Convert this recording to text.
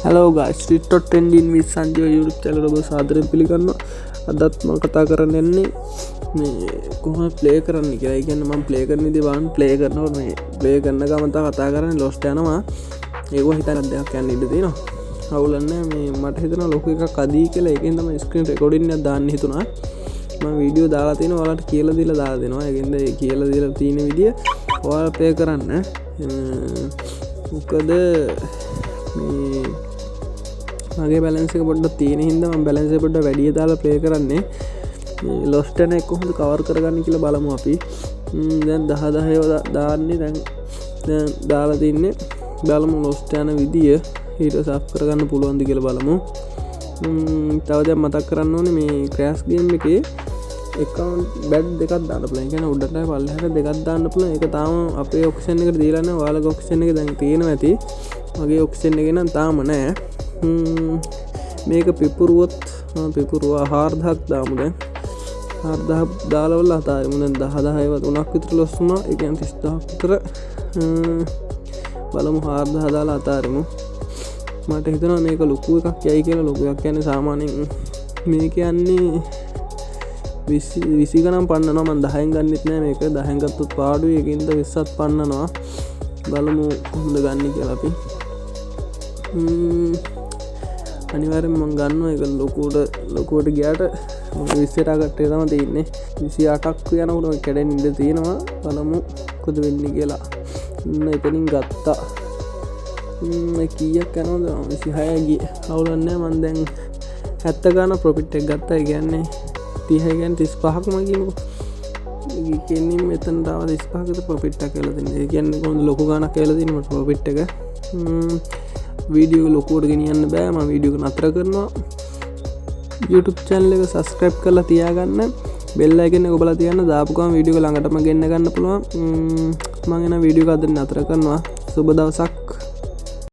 Hello guys, Street.10 with Sanjay YouTube channel ඔබ සාදරයෙන් පිළිගන්නවා. අදත් මම කතා කරන්න යන්නේ මේ කොහොමද ප්ලේ කරන්න කියලා. ඒ කියන්නේ මම ප්ලේ කරන විදිහ බලන්න ප්ලේ කරනකොට මේ ප්ලේ කරන ගමන් තමයි කතා කරන්නේ ලොස්ට් යනවා. ඒක හිතන්න දෙයක් යන්න ඉඩ තියෙනවා. අවුලන්නේ මේ මට හිතෙනවා ලොකු එකක් අදී කියලා. ඒකෙන් තමයි ස්ක්‍රීන් රෙකෝඩින් එකක් දාන්න හිතුණා. මම වීඩියෝ දාලා තිනවා ඔයාලට කියලා දීලා දාලා දෙනවා. ඒකෙන්ද ඒ කියලා දීලා තියෙන විදිය ඔයාලා ප්ලේ කරන්න. මොකද මේ මගේ බැලන්ස් එක පොඩ්ඩක් තියෙන හින්දා මම බැලන්ස් එක පොඩ්ඩක් වැඩි දාලා ප්ලේ කරන්නේ. මේ ලොස්ට් යන එක කොහොමද කවර් කරගන්නේ කියලා බලමු අපි. දැන් 10 දාන්නේ දැන් දාලා තින්නේ. බලමු ලොස්ට් යන විදිය ඊට සබ් කරගන්න පුළුවන්ද කියලා බලමු. තව දැන් මතක් කරන්න ඕනේ මේ ක්‍රෑෂ් ගේම් එකේ account බැඩ් දෙකක් දාන්න පුළුවන්. ඒ කියන්නේ උඩට පල්ලෙහාට දෙකක් දාන්න පුළුවන්. ඒක තාම අපේ ඔප්ෂන් එකට දීලා නැහැ. ඔයාලගේ ඔප්ෂන් එක දැන් තියෙනවා ඇති. මගේ ඔප්ෂන් එකේ නම් තාම නැහැ. මේක පිපුරුවොත් පිපුරුවා 4000ක් දාමු. දැන් 4000 දාලා වල අතාරිමු. දැන් 10 3ක් විතර ලොස් වුණා. ඒ කියන්නේ 30000ක් විතර බලමු 4000 දාලා අතාරිමු. මට හිතෙනවා මේක ලොකු එකක් යයි කියලා. ලොකු එකක් කියන්නේ සාමාන්‍යයෙන් මේ කියන්නේ 20 ගණන් පන්නනවා. මම 10න් ගන්නෙත් නෑ මේක. 10න් ගත්තොත් පාඩුයි. ඒකින්ද 20ත් පන්නනවා. බලමු කොහොමද ගන්න කියලා අපි. අනිවාර්යෙන් මම ගන්නවා ඒක ලොකුවට ගියාට 20ට අගට තමයි තියෙන්නේ. 28ක් යනකොට කැඩෙන්න ඉඳ තියෙනවා. බලමු කොහොද වෙන්නේ කියලා. එතනින් ගත්තා. කීයක් යනවද? 26 ගියේ. අවුලක් නැහැ. මම දැන් 70 ගාන ප්‍රොෆිට් එක ගත්තා. ඒ කියන්නේ 30 කියන්නේ 35ක් මම කියමුකෝ. ඒ කියන්නේ මෙතන තාම 35ක විතර ප්‍රොෆිට් එක කියලා දෙන්නේ. ඒ කියන්නේ කොහොමද ලොකු ගානක් කියලා දෙන්නේ මට ප්‍රොෆිට් එක. වීඩියෝ එක ලොකුවට ගෙනියන්න බෑ. මම වීඩියෝ එක නතර කරනවා. YouTube channel එක subscribe කරලා තියාගන්න. bell icon එක ඔබලා තියන්න. දාපු ගමන් වීඩියෝ එක ළඟටම ගෙන්න ගන්න පුළුවන්. මම එන වීඩියෝ එක අද නතර කරනවා. සුබ දවසක්.